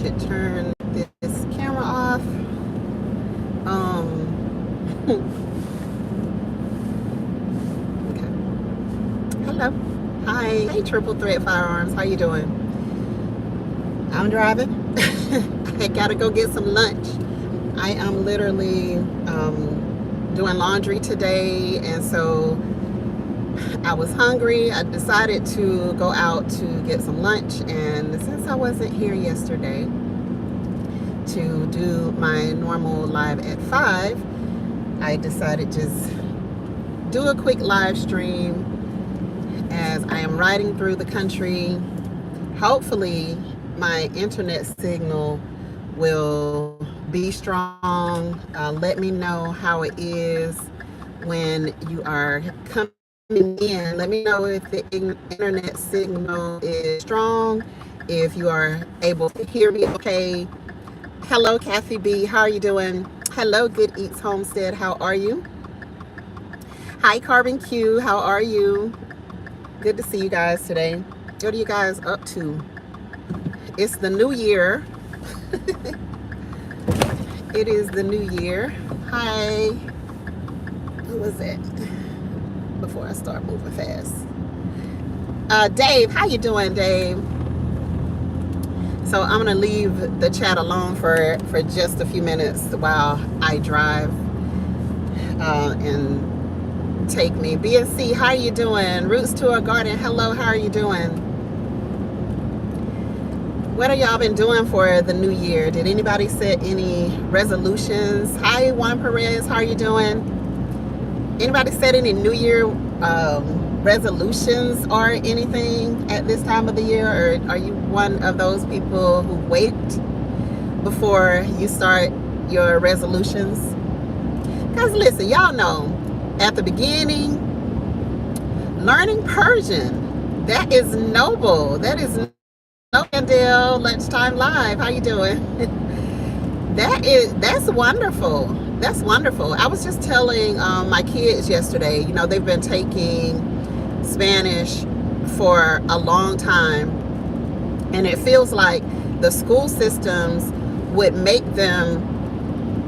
should turn this camera off. Okay. Hello. Hi. Hey, Triple Threat Firearms. How you doing? I'm driving. I gotta go get some lunch. I am literally doing laundry today, and so I was hungry. I decided to go out to get some lunch, and since I wasn't here yesterday to do my normal live at 5, I decided just do a quick live stream as I am riding through the country. Hopefully my internet signal will be strong. Let me know how it is when you are coming in. Let me know if the internet signal is strong, if you are able to hear me okay. Hello, Kathy B. How are you doing? Hello, Good Eats Homestead. How are you? Hi, Carbon Q. How are you? Good to see you guys today. What are you guys up to? It's the new year. It is the new year. Hi. Who was it? Before I start moving fast. Dave, how you doing, Dave? So I'm gonna leave the chat alone for just a few minutes while I drive and take me. BNC, how are you doing? Roots to a Garden, hello, how are you doing? What have y'all been doing for the new year? Did anybody set any resolutions? Hi, Juan Perez, how are you doing? Anybody set any new year resolutions or anything at this time of the year? Or are you one of those people who wait before you start your resolutions? Because listen, y'all know, at the beginning, learning Persian, that is noble. That is noble. Dale, Lunchtime Live, how you doing? That's wonderful. That's wonderful. I was just telling my kids yesterday, you know, they've been taking Spanish for a long time, and it feels like the school systems would make them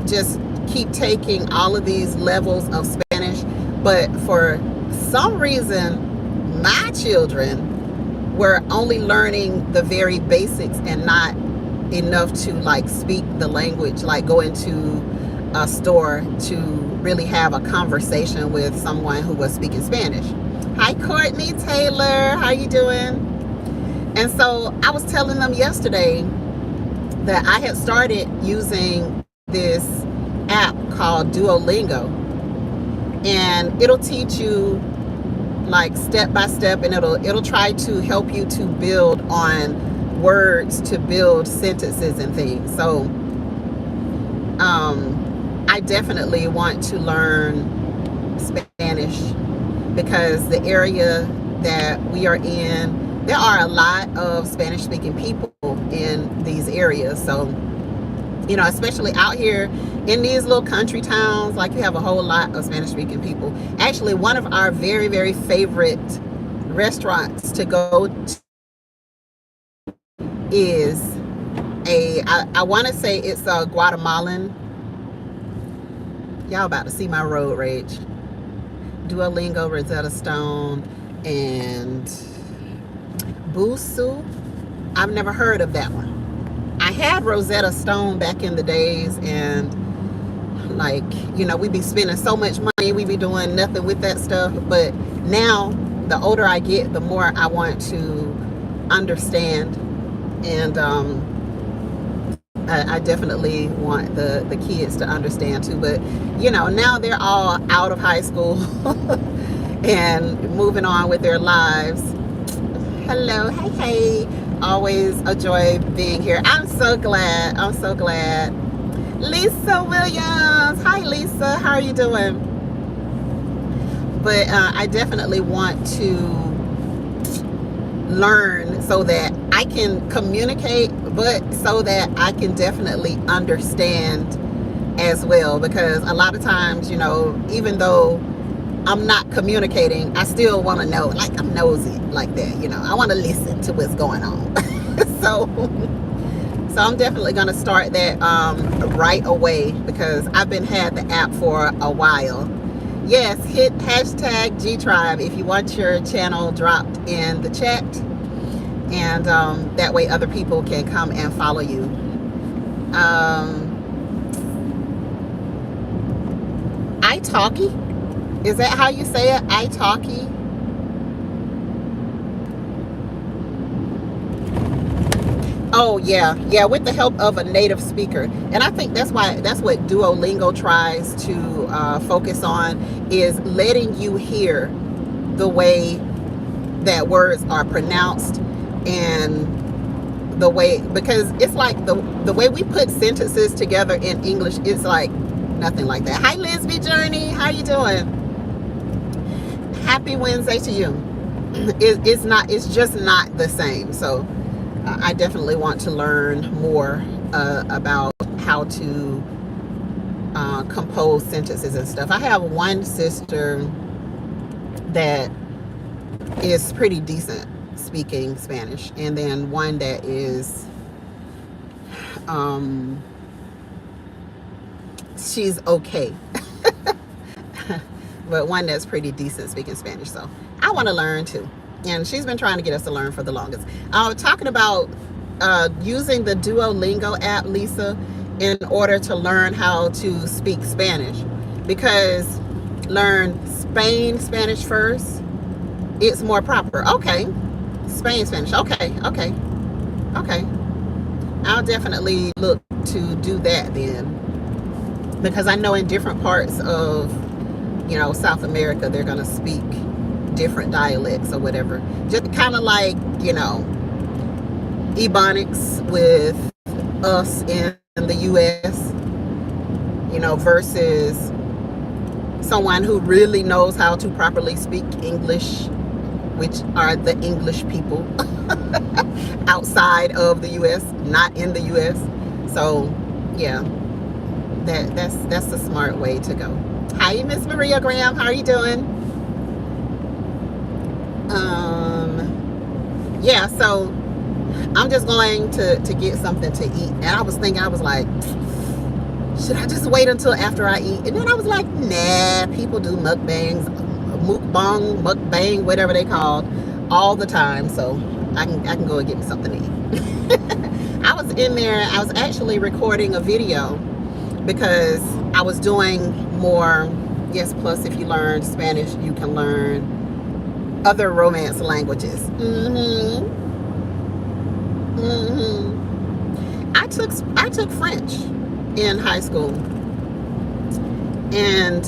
just keep taking all of these levels of Spanish, but for some reason my children were only learning the very basics and not enough to like speak the language, like go into a store to really have a conversation with someone who was speaking Spanish. Hi, Courtney Taylor, how you doing? And so I was telling them yesterday that I had started using this app called Duolingo, and it'll teach you like step by step, and it'll try to help you to build on words, to build sentences and things. So I definitely want to learn Spanish because the area that we are in, there are a lot of Spanish speaking people in these areas. So, you know, especially out here in these little country towns, like you have a whole lot of Spanish speaking people. Actually, one of our very, very favorite restaurants to go to is I want to say it's a Guatemalan. Y'all about to see my road rage. Duolingo, Rosetta Stone, and Busu. I've never heard of that one. I had Rosetta Stone back in the days, and like, you know, we be spending so much money, we be doing nothing with that stuff. But now, the older I get, the more I want to understand, and I definitely want the kids to understand too. But you know, now they're all out of high school and moving on with their lives. Hello, hey, always a joy being here. I'm so glad. Lisa Williams, hi Lisa, how are you doing? But I definitely want to learn so that I can communicate, but so that I can definitely understand as well. Because a lot of times, you know, even though I'm not communicating, I still want to know, like I'm nosy like that, you know, I want to listen to what's going on. So I'm definitely going to start that right away, because I've had the app for a while. Yes, hit hashtag GTribe if you want your channel dropped in the chat, and that way other people can come and follow you. italki, is that how you say it? italki. Oh yeah, yeah, with the help of a native speaker. And I think that's what Duolingo tries to focus on, is letting you hear the way that words are pronounced, and the way, because it's like the way we put sentences together in English is like nothing like that. Hi Lisby Journey, how you doing? Happy Wednesday to you. It's just not the same. So I definitely want to learn more about how to compose sentences and stuff. I have one sister that is pretty decent speaking Spanish, and then one that is she's okay. But one that's pretty decent speaking Spanish. So I want to learn too. And she's been trying to get us to learn for the longest. Talking about using the Duolingo app, Lisa, in order to learn how to speak Spanish. Because learn Spanish first, it's more proper. Okay. Spanish. Okay. I'll definitely look to do that then. Because I know in different parts of, South America, they're going to speak different dialects or whatever. Just kind of like, Ebonics with us in the US, versus someone who really knows how to properly speak English, which are the English people outside of the US, not in the US. So yeah, that's the smart way to go. Hi, Miss Maria Graham, how are you doing? Yeah, so I'm just going to get something to eat, and I was like, should I just wait until after I eat? And then I was like, nah, people do mukbang, whatever they called, all the time, so I can go and get me something to eat. I was in there, I was actually recording a video, because I was doing more, yes, plus if you learn Spanish, you can learn other Romance languages. I took French in high school, and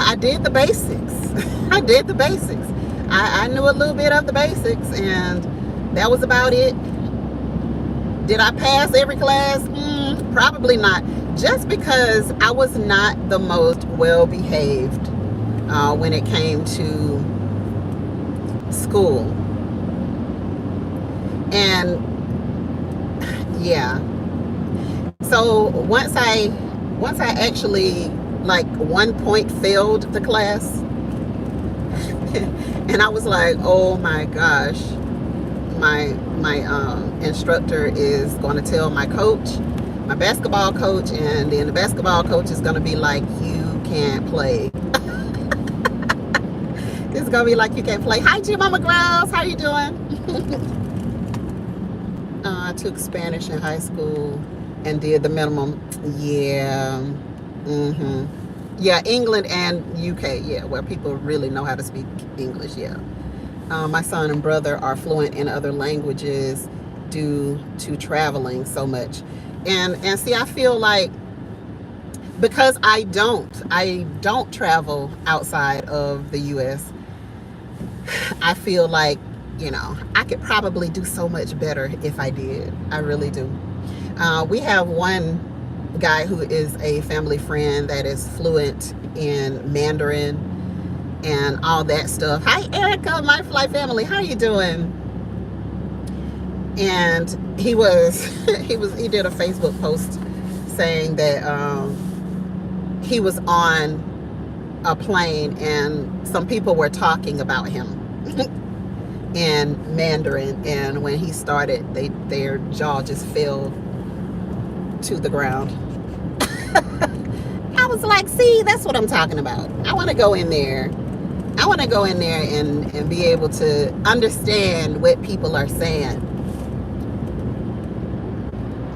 I did the basics. I knew a little bit of the basics, and that was about it. Did I pass every class? Probably not, just because I was not the most well-behaved when it came to school. And yeah, so once I actually like 1 point failed the class, and I was like, oh my gosh, my instructor is going to tell my coach, my basketball coach, and then the basketball coach is going to be like, you can't play. It's going to be like, you can't play. Hi, G Mama Grouse, how you doing? I took Spanish in high school and did the minimum. Yeah. Yeah, England and UK, yeah, where people really know how to speak English, yeah. My son and brother are fluent in other languages due to traveling so much. And see, I feel like, because I don't travel outside of the US, I feel like, I could probably do so much better if I did. I really do. We have one guy who is a family friend that is fluent in Mandarin and all that stuff. Hi, Erica, my fly family. How you doing? And he did a Facebook post saying that he was on a plane and some people were talking about him. in Mandarin, and when he started, their jaw just fell to the ground. I was like, see, that's what I'm talking about. I want to go in there. I want to go in there and be able to understand what people are saying.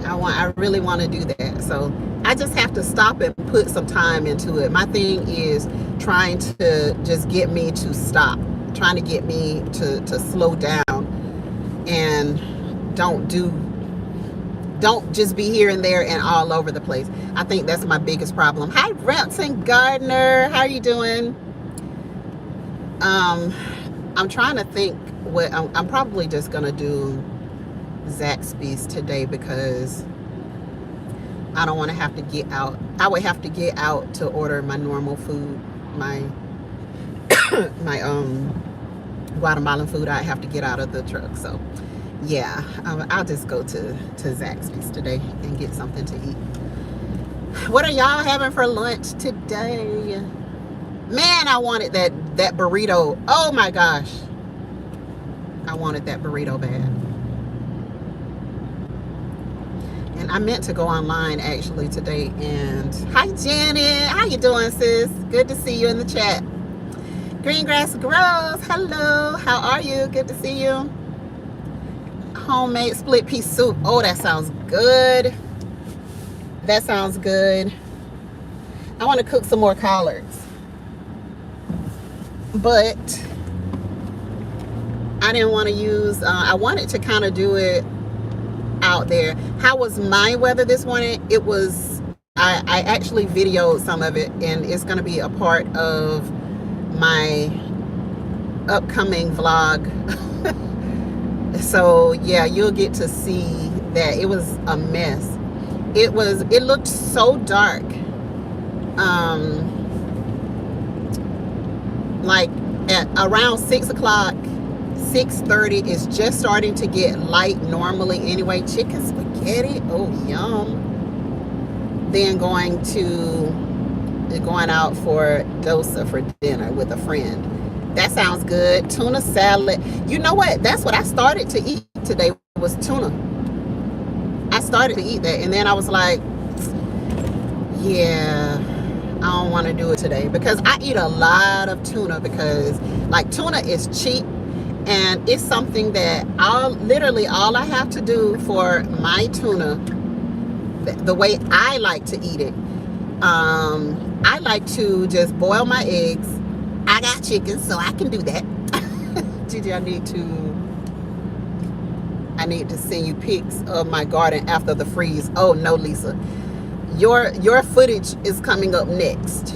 I really want to do that. So I just have to stop and put some time into it. My thing is trying to just get me to stop, trying to get me to slow down, and don't just be here and there and all over the place. I think that's my biggest problem. Hi, Rampton Gardner. How are you doing? I'm trying to think what I'm probably just gonna do Zaxby's today, because I don't want to have to get out. I would have to get out to order my normal food, my my Guatemalan food. I have to get out of the truck. So yeah, I'll just go to Zaxby's today and get something to eat. What are y'all having for lunch today? Man, I wanted that burrito. Oh my gosh, I wanted that burrito bad. And I meant to go online actually today. And hi, Janet. How you doing, sis? Good to see you in the chat. Green Grass Grows. Hello. How are you? Good to see you. Homemade split pea soup. Oh, that sounds good. That sounds good. I want to cook some more collards, but I didn't want to use, I wanted to kind of do it out there. How was my weather this morning? It was, I actually videoed some of it, and it's going to be a part of my upcoming vlog. So yeah, you'll get to see that. It was a mess. It looked so dark. Like at around 6 o'clock, 6:30, is just starting to get light normally anyway. Chicken spaghetti, oh yum. Then going out for dosa for dinner with a friend. That sounds good. Tuna salad. You know what? That's what I started to eat today, was tuna. I started to eat that, and then I was like, yeah, I don't want to do it today, because I eat a lot of tuna, because like tuna is cheap, and it's something that literally all I have to do for my tuna, the way I like to eat it, I like to just boil my eggs. I got chicken, so I can do that. Gigi, I need to send you pics of my garden after the freeze. Oh no, Lisa, your footage is coming up next,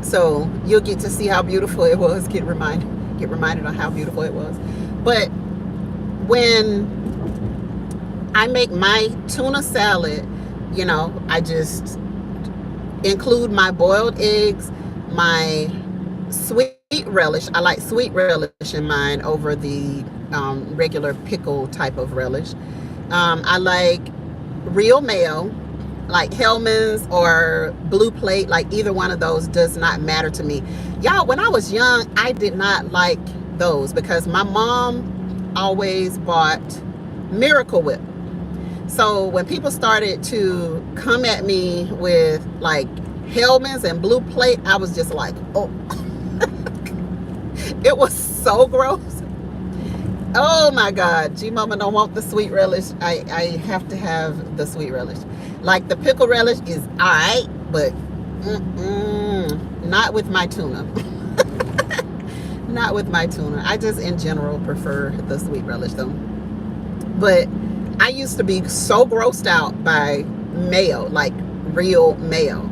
so you'll get to see how beautiful it was. Get reminded on how beautiful it was. But when I make my tuna salad, you know, I just include my boiled eggs, my sweet relish. I like sweet relish in mine over the regular pickle type of relish. I like real mayo, like Hellman's or Blue Plate. Like either one of those does not matter to me. Y'all, when I was young, I did not like those, because my mom always bought Miracle Whip. So when people started to come at me with like Hellman's and Blue Plate, I was just like, oh. It was so gross. Oh my God, G-Mama don't want the sweet relish. I have to have the sweet relish. Like the pickle relish is alright, but not with my tuna. Not with my tuna. I just in general prefer the sweet relish though. But I used to be so grossed out by mayo, like real mayo.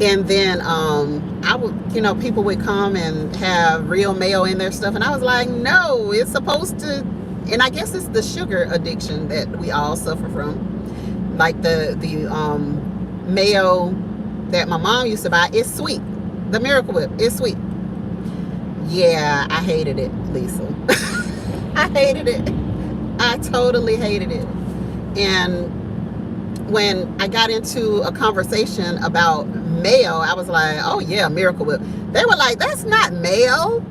And then I would, you know, people would come and have real mayo in their stuff, and I was like, no, it's supposed to. And I guess it's the sugar addiction that we all suffer from. Like the mayo that my mom used to buy is sweet. The Miracle Whip is sweet. Yeah, I hated it, Lisa. I hated it. I totally hated it. And when I got into a conversation about mayo, I was like, oh yeah, Miracle Whip. They were like, that's not mayo.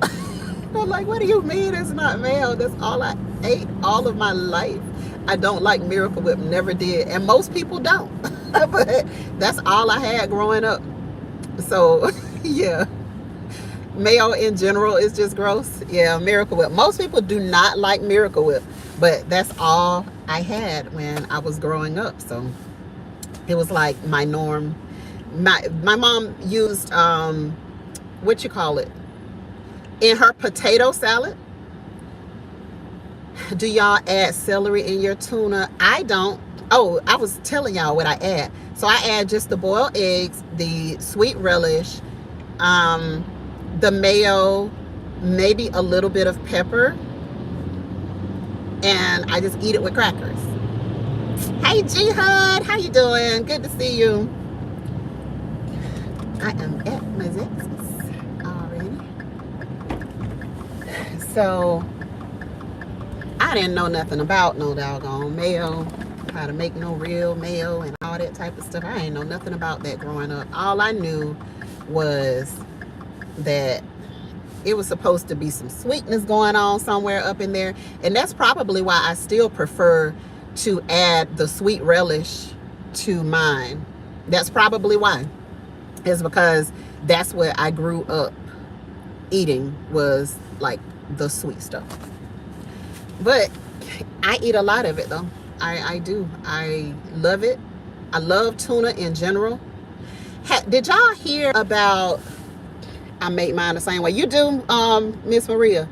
I'm like, what do you mean it's not mayo? That's all I ate all of my life. I don't like Miracle Whip, never did. And most people don't. But that's all I had growing up. So, yeah. Mayo in general is just gross. Yeah, Miracle Whip. Most people do not like Miracle Whip. But that's all I had when I was growing up. So, it was like my norm. My mom used, what you call it? In her potato salad. Do y'all add celery in your tuna? I don't. Oh, I was telling y'all what I add. So I add just the boiled eggs, the sweet relish, the mayo, maybe a little bit of pepper, and I just eat it with crackers. Hey Jihad, how you doing? Good to see you. I am at my Zex's already. So I didn't know nothing about no doggone mayo, how to make no real mayo and all that type of stuff. I didn't know nothing about that growing up. All I knew was that it was supposed to be some sweetness going on somewhere up in there. And that's probably why I still prefer to add the sweet relish to mine. That's probably why. It's because that's what I grew up eating, was like the sweet stuff. But I eat a lot of it though. I do. I love it. I love tuna in general. Did y'all hear about, I make mine the same way you do, Miss Maria?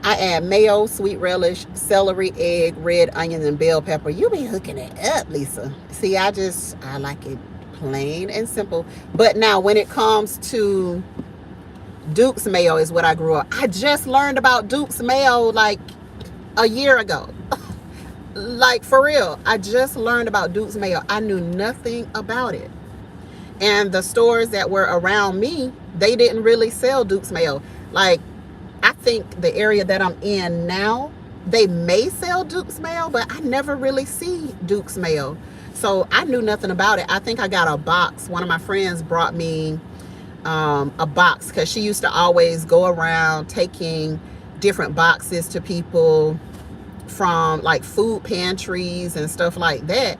I add mayo, sweet relish, celery, egg, red onions, and bell pepper. You be hooking it up, Lisa. See, I like it plain and simple. But now when it comes to Duke's mayo is what I grew up. I just learned about Duke's mayo like a year ago. Like for real. I just learned about Duke's mayo. I knew nothing about it. And the stores that were around me, they didn't really sell Duke's mayo. Like, I think the area that I'm in now, they may sell Duke's mayo, but I never really see Duke's mayo. So I knew nothing about it. I think I got a box. One of my friends brought me a box because she used to always go around taking different boxes to people from like food pantries and stuff like that.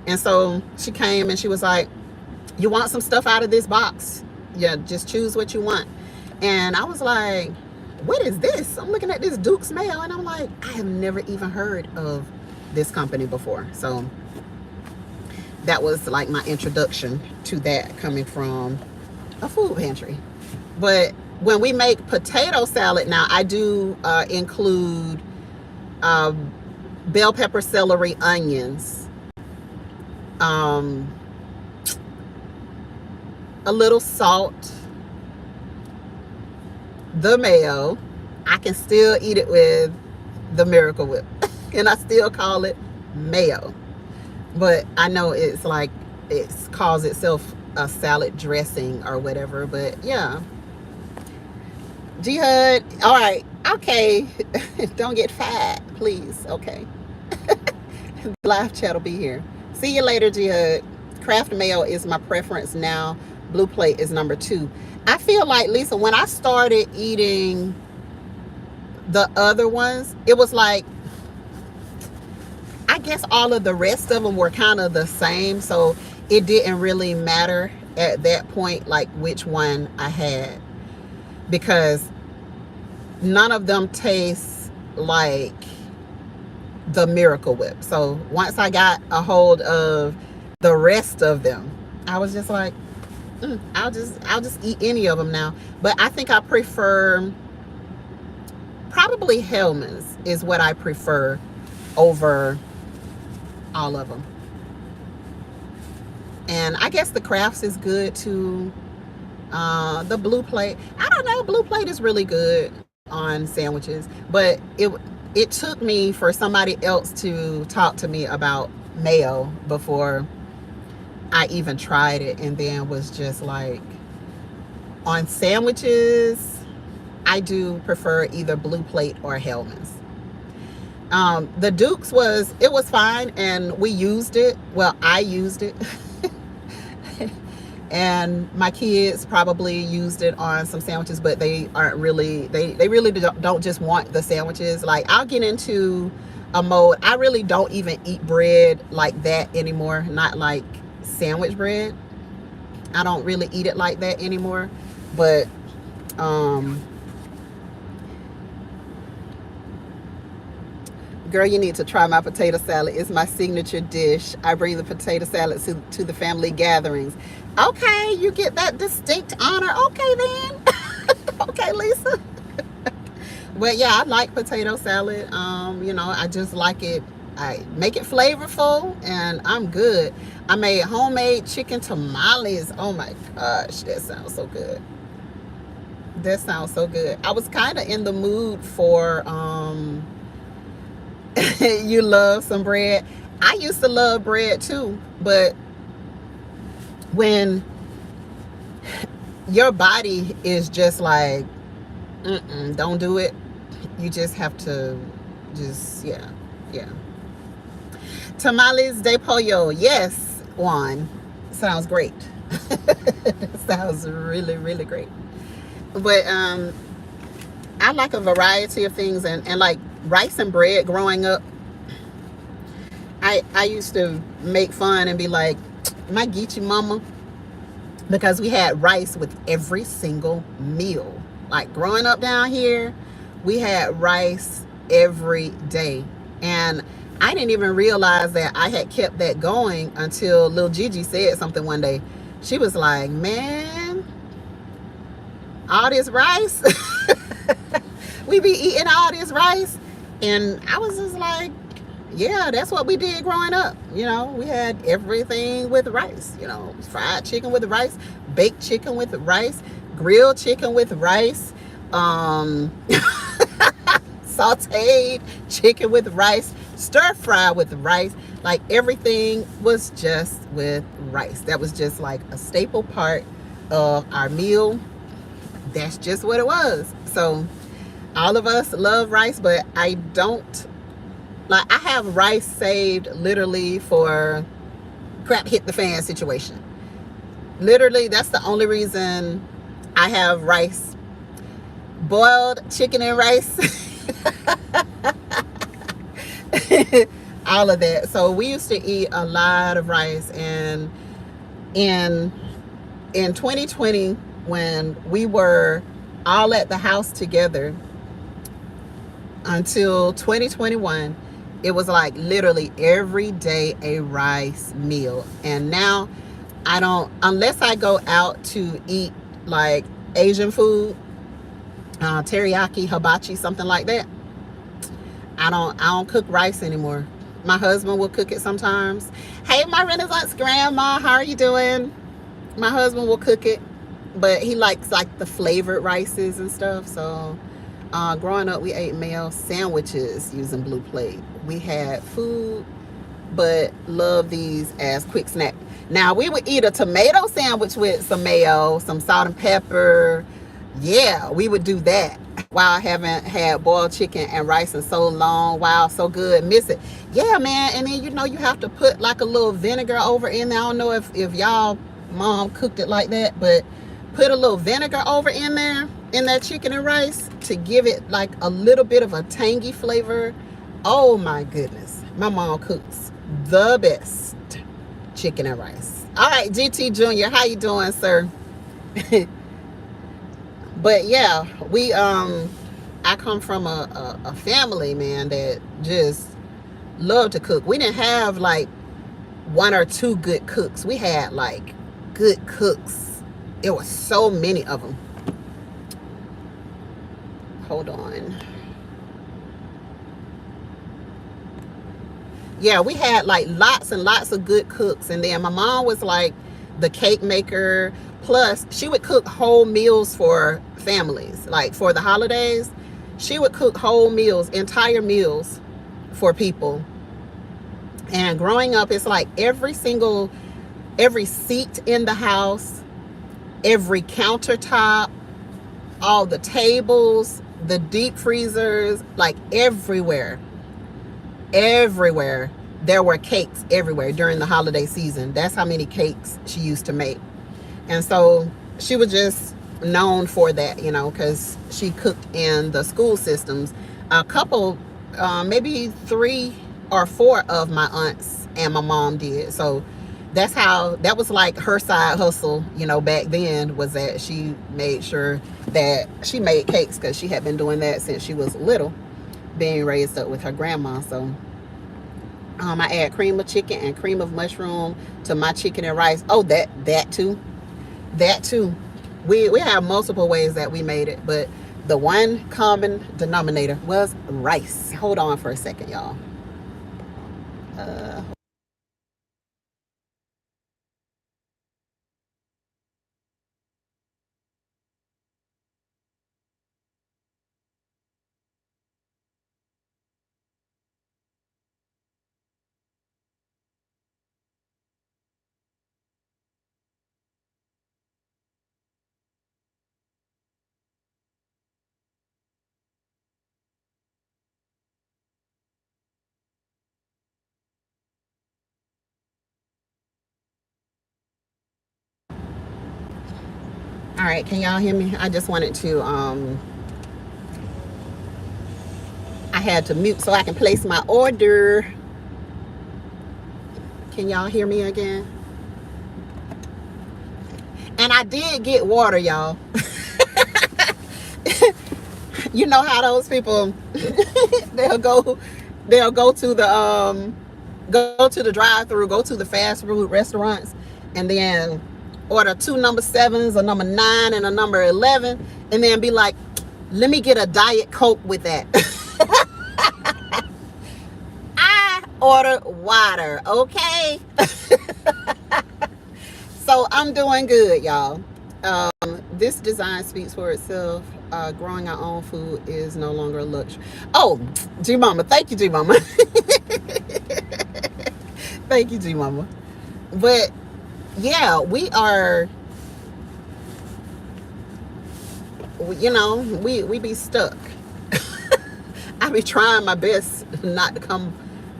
And so she came and she was like, you want some stuff out of this box? Yeah, just choose what you want. And I was like, what is this? I'm looking at this Duke's mayo and I'm like, I have never even heard of this company before. So that was like my introduction to that, coming from a food pantry. But when we make potato salad now, I do include bell pepper, celery, onions, a little salt, the mayo. I can still eat it with the Miracle Whip and I still call it mayo, but I know it's like, it calls itself a salad dressing or whatever. But yeah, Jihad, all right, okay. Don't get fat, please. Okay. Live chat will be here. See you later, Jihad. Kraft mayo is my preference now. Blue Plate is number 2. I feel like, Lisa, when I started eating the other ones, it was like, I guess all of the rest of them were kind of the same. So it didn't really matter at that point, like which one I had, because none of them taste like the Miracle Whip. So once I got a hold of the rest of them, I was just like, I'll just eat any of them now. But I think I prefer, probably Hellman's is what I prefer over all of them. And I guess the Crafts is good too. The Blue Plate, I don't know, Blue Plate is really good on sandwiches, but it took me for somebody else to talk to me about mayo before I even tried it, and then was just like, on sandwiches, I do prefer either Blue Plate or Hellman's. The Duke's it was fine, and we used it. Well, I used it. And my kids probably used it on some sandwiches, but they aren't really, they really don't just want the sandwiches. Like, I'll get into a mode, I really don't even eat bread like that anymore. Not like sandwich bread. I don't really eat it like that anymore. But girl, you need to try my potato salad. It's my signature dish. I bring the potato salad to the family gatherings. Okay, you get that distinct honor. Okay, then. Okay, Lisa. But yeah, I like potato salad. I just like it. I make it flavorful, and I'm good. I made homemade chicken tamales. Oh my gosh, that sounds so good. That sounds so good. I was kind of in the mood for you love some bread. I used to love bread too, but when your body is just like, don't do it, you just have to yeah. Tamales de pollo. Yes, Juan. Sounds great. Sounds really, really great. But I like a variety of things, and like rice and bread growing up. I used to make fun and be like, my Geechee mama, because we had rice with every single meal. Like growing up down here, we had rice every day. And I didn't even realize that I had kept that going until Lil Gigi said something one day. She was like, man, all this rice? We be eating all this rice? And I was just like, yeah, that's what we did growing up. We had everything with rice. Fried chicken with rice, baked chicken with rice, grilled chicken with rice, sauteed chicken with rice, stir fry with rice. Like everything was just with rice. That was just like a staple part of our meal. That's just what it was. So all of us love rice, but I don't. Like, I have rice saved literally for crap hit the fan situation. Literally, that's the only reason I have rice. Boiled chicken and rice. All of that. So we used to eat a lot of rice. And in 2020, when we were all at the house together until 2021, it was like literally every day a rice meal. And now I don't, unless I go out to eat like Asian food, teriyaki, hibachi, something like that, I don't cook rice anymore. My husband will cook it sometimes. Hey, my Renaissance grandma, how are you doing? My husband will cook it, but he likes like the flavored rices and stuff. So growing up, we ate male sandwiches using Blue Plate. We had food, but love these as quick snack. Now, we would eat a tomato sandwich with some mayo, some salt and pepper. Yeah, we would do that. Wow, I haven't had boiled chicken and rice in so long. Wow, so good. Miss it. Yeah, man. And then, you have to put like a little vinegar over in there. I don't know if y'all mom cooked it like that, but put a little vinegar over in there, in that chicken and rice, to give it like a little bit of a tangy flavor. Oh my goodness. My mom cooks the best chicken and rice. All right, GT Jr., how you doing, sir? But yeah, I come from a family, man, that just loved to cook. We didn't have like one or two good cooks. We had like good cooks. It was so many of them. Hold on. Yeah, we had like lots and lots of good cooks. And then my mom was like the cake maker. Plus, she would cook whole meals for families. Like for the holidays, she would cook whole meals, entire meals for people. And growing up, it's like every seat in the house, every countertop, all the tables, the deep freezers, like everywhere there were cakes everywhere during the holiday season. That's how many cakes she used to make. And so she was just known for that, you know, because she cooked in the school systems. A couple, maybe 3 or 4 of my aunts and my mom did. So that was like her side hustle, you know, back then, was that she made sure that she made cakes, because she had been doing that since she was little, being raised up with her grandma. So I add cream of chicken and cream of mushroom to my chicken and rice. Oh, that too. We have multiple ways that we made it, but the one common denominator was rice. Hold on for a second, y'all. All right, can y'all hear me? I just wanted to I had to mute so I can place my order. Can y'all hear me again? And I did get water, y'all. You know how those people they'll go to the drive-through, go to the fast food restaurants, and then order 2 number 7s, a number 9, and a number 11, and then be like, let me get a Diet Coke with that. I ordered water, okay? So I'm doing good, y'all. This design speaks for itself. Growing our own food is no longer a luxury. Oh, G Mama, thank you, G Mama. Thank you, G Mama. But yeah, we are, you know, we be stuck. I be trying my best not to come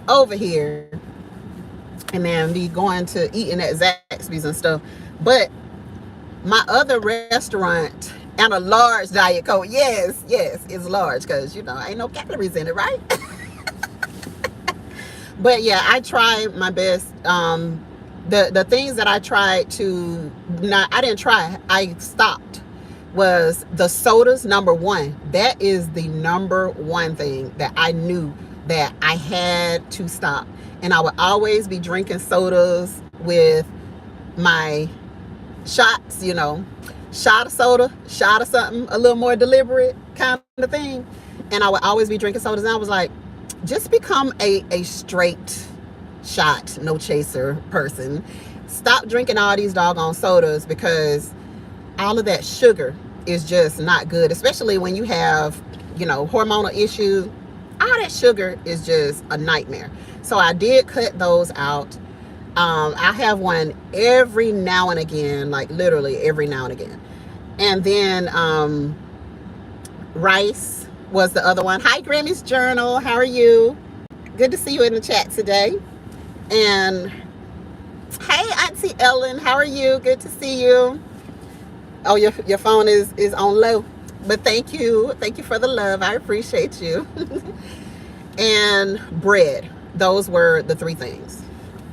over here and then be going to eating at Zaxby's and stuff. But my other restaurant and a large Diet Coke, yes, it's large, because, you know, ain't no calories in it, right? But yeah, I try my best. The things that I tried to I didn't try, I stopped, was the sodas. Number one, that is the number one thing that I knew that I had to stop. And I would always be drinking sodas with my shots, you know, shot of soda, shot of something a little more deliberate kind of thing. And I would always be drinking sodas, and I was like, just become a straight shot, no chaser person. Stop drinking all these doggone sodas, because all of that sugar is just not good, especially when you have, you know, hormonal issues. All that sugar is just a nightmare. So I did cut those out. I have one every now and again, like literally every now and again. And then rice was the other one. Hi, Grammy's Journal. How are you? Good to see you in the chat today. And hey, Auntie Ellen, how are you? Good to see you. Oh, your phone is on low. But thank you for the love. I appreciate you. And bread. Those were the 3 things.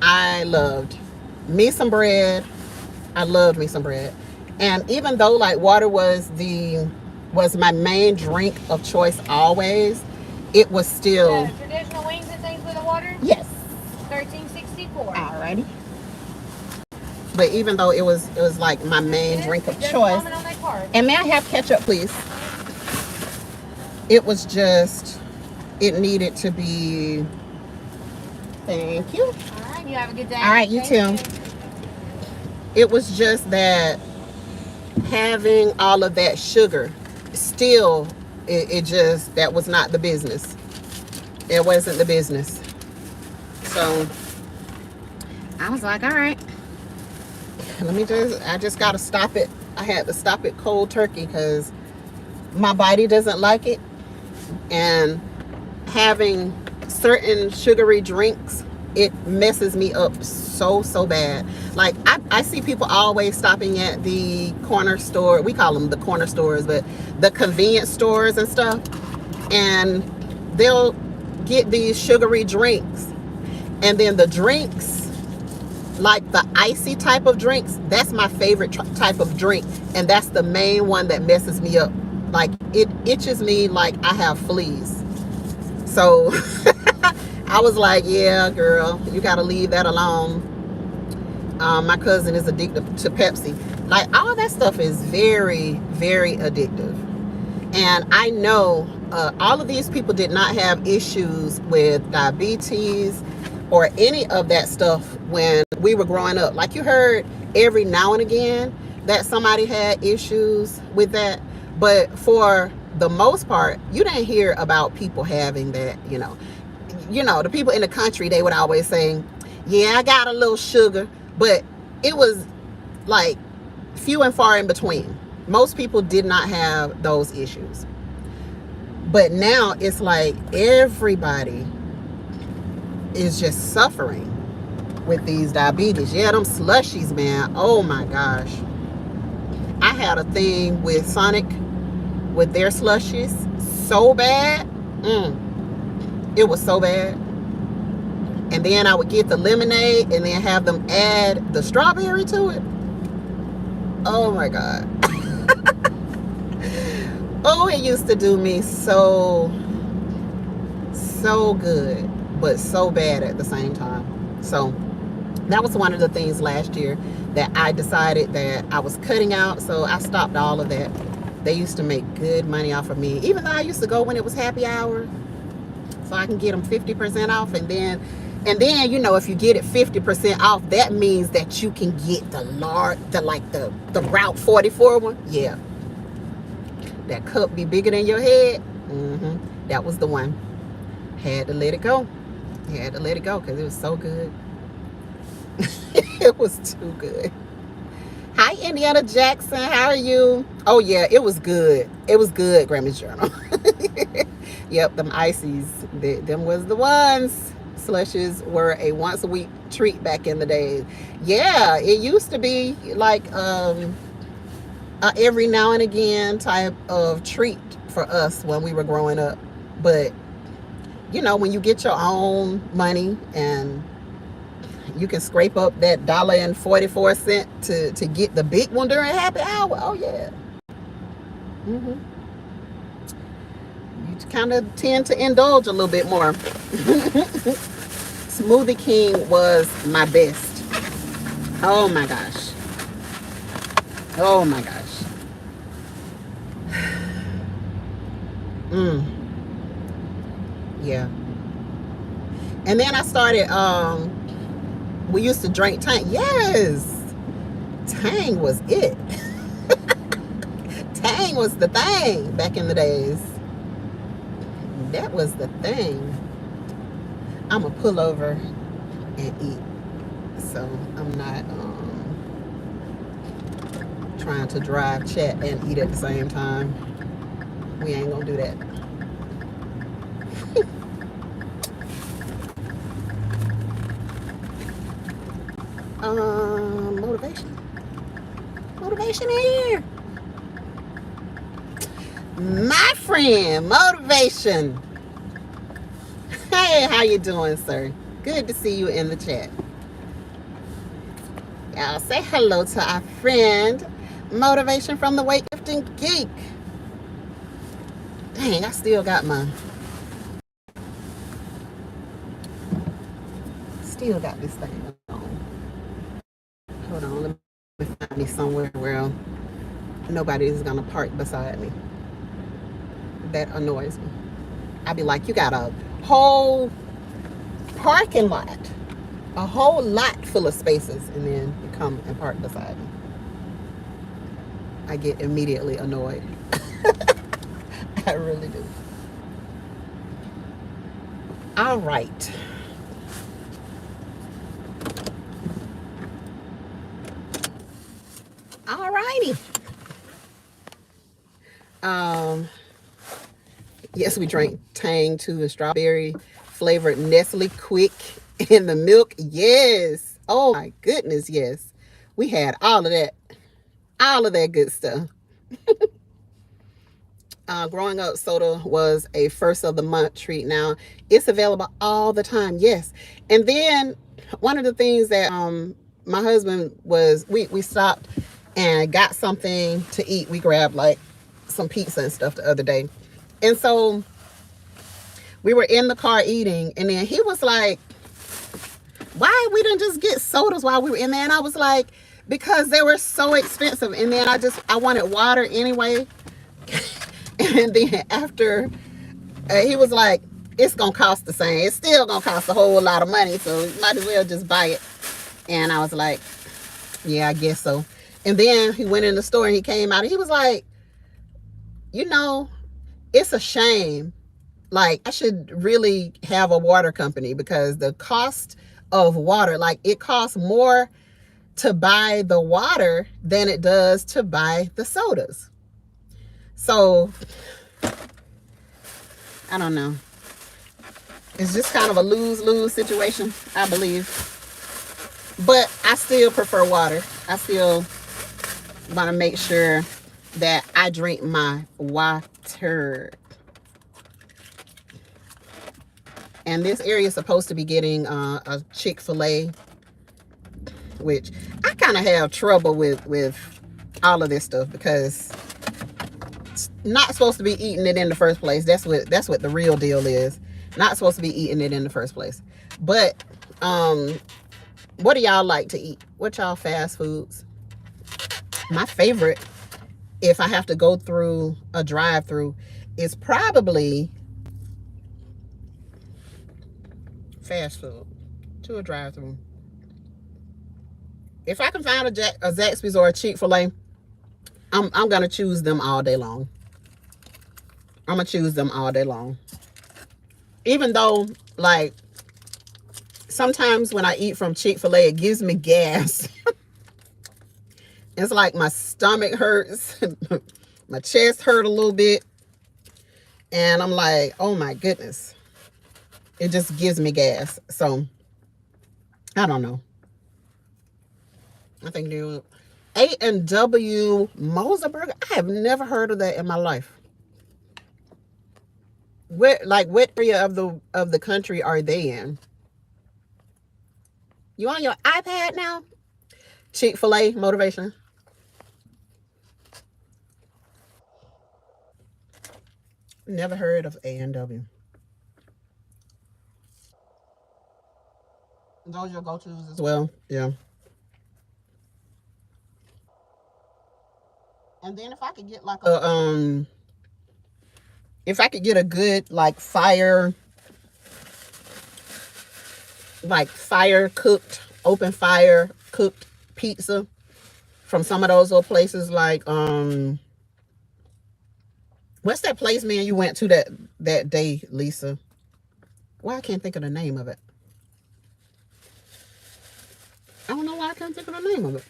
I loved me some bread. I loved me some bread. And even though like water was my main drink of choice always, it was still traditional wings and things with the water? Yes. $13.64. Alrighty. But even though it was like my main drink of choice. And may I have ketchup, please? It was just, it needed to be. Thank you. All right, you have a good day. All right, you too. It was just that having all of that sugar, still, it just, that was not the business. It wasn't the business. So I was like, all right, I just got to stop it. I had to stop it cold turkey, because my body doesn't like it. And having certain sugary drinks it messes me up so bad. Like I see people always stopping at the corner store. We call them the corner stores, but the convenience stores and stuff, and they'll get these sugary drinks, and then the drinks, like the icy type of drinks, that's my favorite type of drink, and that's the main one that messes me up. Like, it itches me like I have fleas. So I was like, yeah, girl, you gotta leave that alone. My cousin is addicted to Pepsi. Like, all that stuff is very addictive. And I know all of these people did not have issues with diabetes or any of that stuff when we were growing up. Like, you heard every now and again that somebody had issues with that, but for the most part, you didn't hear about people having that. The people in the country, they would always say, yeah, I got a little sugar, but it was like few and far in between. Most people did not have those issues. But now it's like everybody is just suffering with these diabetes. Yeah, them slushies, man. Oh my gosh. I had a thing with Sonic with their slushies so bad. It was so bad. And then I would get the lemonade and then have them add the strawberry to it. Oh my God. Oh, it used to do me so good, but so bad at the same time. So that was one of the things last year that I decided that I was cutting out. So I stopped all of that. They used to make good money off of me, even though I used to go when it was happy hour, so I can get them 50% off. And then if you get it 50% off, that means that you can get the Route 44 one. Yeah, that cup be bigger than your head. That was the one. Had to let it go. Had to let it go because it was so good. It was too good. Hi, Indiana Jackson. How are you? Oh, yeah, it was good. It was good, Grammy's Journal. Yep, them ices. Them was the ones. Slushes were a once-a-week treat back in the day. Yeah, it used to be like every now and again type of treat for us when we were growing up. But, when you get your own money and you can scrape up that $1.44 to get the big one during happy hour. Oh yeah. You kind of tend to indulge a little bit more. Smoothie King was my best. Oh my gosh. Oh my gosh. Yeah. And then I started we used to drink Tang. Yes, Tang was it. Tang was the thing back in the days. That was the thing. I'm gonna pull over and eat, so I'm not trying to drive, chat, and eat at the same time. We ain't gonna do that. Motivation here. My friend, motivation. Hey, how you doing, sir? Good to see you in the chat. Y'all say hello to our friend, Motivation from the Weightlifting Geek. Dang, I still got this thing on. Hold on, let me find me somewhere where nobody is gonna park beside me. That annoys me. I'd be like, you got a whole parking lot, a whole lot full of spaces, and then you come and park beside me. I get immediately annoyed. I really do. All right. All righty. Yes, we drank Tang too, a strawberry flavored Nestle Quick And the milk, yes. Oh my goodness, yes. We had all of that good stuff. Growing up, soda was a first of the month treat. Now it's available all the time. Yes. And then one of the things that my husband was, we stopped and got something to eat. We grabbed like some pizza and stuff the other day. And so we were in the car eating, and then he was like, why we didn't just get sodas while we were in there? And I was like, because they were so expensive. And then I wanted water anyway. And then after, he was like, it's gonna cost the same, it's still gonna cost a whole lot of money, so you might as well just buy it. And I was like, yeah, I guess so. And then he went in the store and he came out and he was like, you know, it's a shame, like I should really have a water company, because the cost of water, like it costs more to buy the water than it does to buy the sodas. So I don't know. It's just kind of a lose-lose situation, I believe. But I still prefer water. I still want to make sure that I drink my water. And this area is supposed to be getting a Chick-fil-A, which I kind of have trouble with all of this stuff, because it's not supposed to be eating it in the first place. That's what the real deal is. Not supposed to be eating it in the first place. But what do y'all like to eat? What y'all fast foods? My favorite, if I have to go through a drive-through, is probably fast food to a drive-through. If I can find a Zaxby's or a Chick-fil-A, I'm gonna choose them all day long. I'm gonna choose them all day long. Even though, like, sometimes when I eat from Chick-fil-A, it gives me gas. It's like my stomach hurts, my chest hurt a little bit, and I'm like, oh my goodness. It just gives me gas. So, I don't know. I think they're A&W Moserburger. I have never heard of that in my life. What area of the country are they in? You on your iPad now? Chick-fil-A motivation. Never heard of A&W. Those are your go-tos as well. Yeah. And then if I could get like if I could get a good like fire cooked, open fire cooked pizza from some of those little places, like what's that place, man, you went to that day, Lisa? Why I can't think of the name of it. I don't know why I can't think of the name of it.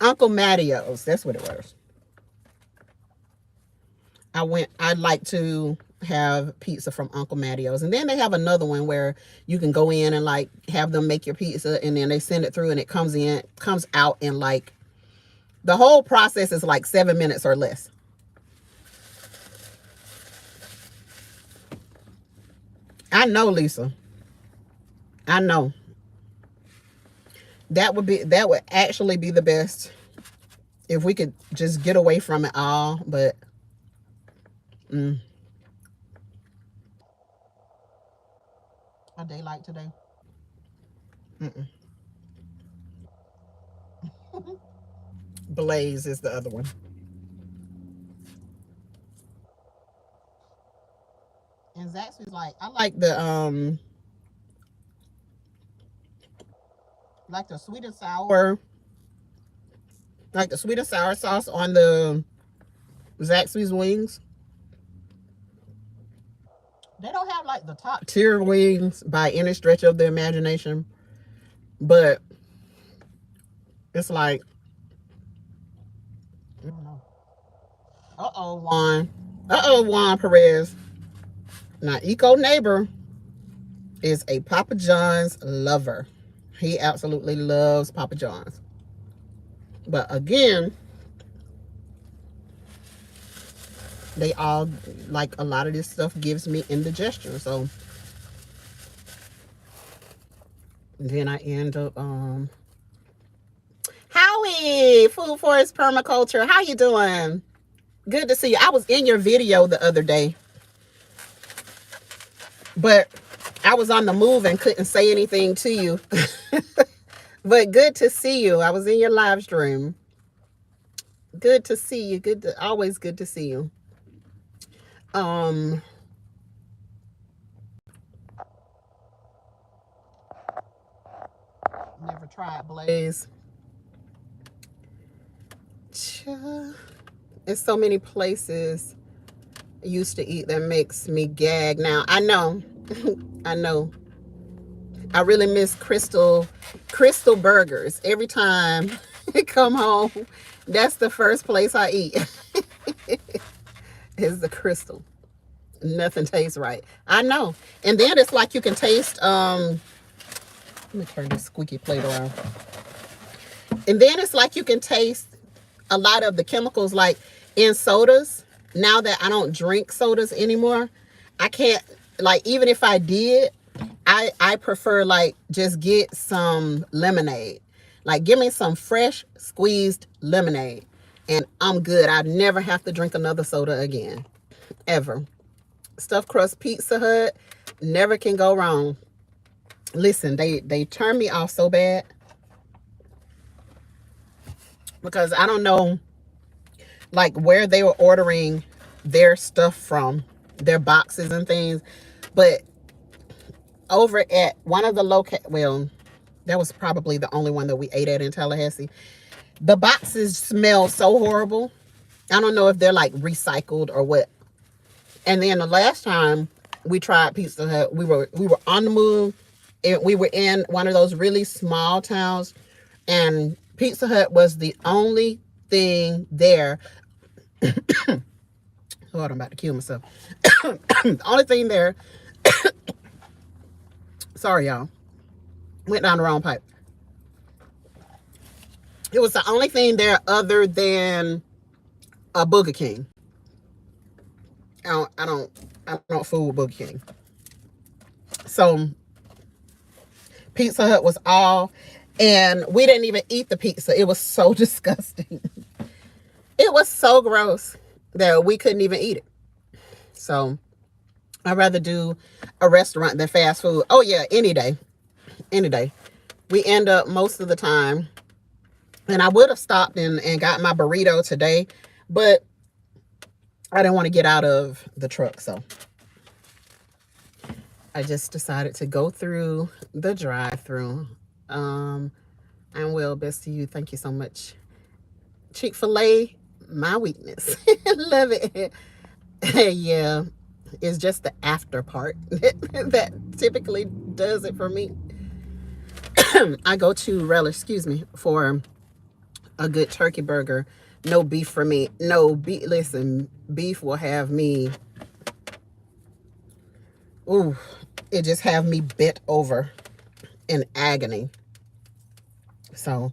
Uncle Mattio's, that's what it was. I'd like to have pizza from Uncle Mattio's. And then they have another one where you can go in and like have them make your pizza, and then they send it through and it comes out in like, the whole process is like 7 minutes or less. I know, Lisa. I know. That would actually be the best if we could just get away from it all, but a day like today. Blaze is the other one. And Zaxby's, like, I like the sweet and sour, like the sweet and sour sauce on the Zaxby's wings. They don't have like the top tier wings by any stretch of the imagination, but it's like, I don't know. Juan Perez. Now, Eco Neighbor, is a Papa John's lover. He absolutely loves Papa John's. But again, they all, like, a lot of this stuff gives me indigestion. So then I end up, Howie, Food Forest Permaculture. How you doing? Good to see you. I was in your video the other day, but I was on the move and couldn't say anything to you. But good to see you. I was in your live stream. Good to see you. Always good to see you. Never tried Blaze. There's so many places I used to eat that makes me gag now. I know. I know. I really miss Crystal Burgers. Every time I come home, that's the first place I eat. Is the Crystal. Nothing tastes right. I know. And then it's like you can taste, let me turn this squeaky plate around. And then it's like you can taste a lot of the chemicals, like in sodas. Now that I don't drink sodas anymore, I can't, like, even if I did, I prefer, like, just get some lemonade. Like, give me some fresh squeezed lemonade and I'm good. I'd never have to drink another soda again, ever. Stuffed crust Pizza Hut, never can go wrong. Listen, they turn me off so bad because I don't know, like, where they were ordering their stuff from, their boxes and things. But over at one of the well, that was probably the only one that we ate at in Tallahassee. The boxes smell so horrible. I don't know if they're, like, recycled or what. And then the last time we tried Pizza Hut, we were on the move, and we were in one of those really small towns, and Pizza Hut was the only thing there. Lord, I'm about to kill myself. The only thing there. Sorry, y'all. Went down the wrong pipe. It was the only thing there other than a Burger King. I don't fool with Burger King. So Pizza Hut was all, and we didn't even eat the pizza. It was so disgusting. It was so gross that we couldn't even eat it. So I'd rather do a restaurant than fast food. Oh yeah, any day. Any day. We end up most of the time, and I would have stopped and got my burrito today, but I didn't want to get out of the truck, so I just decided to go through the drive-through. I'm well, best to you. Thank you so much. Chick-fil-A, my weakness. Love it. Yeah, it's just the after part that typically does it for me. I go to Relish, for a good turkey burger. No beef for me. No beef. Listen, beef will have me. Ooh, it just have me bent over in agony. So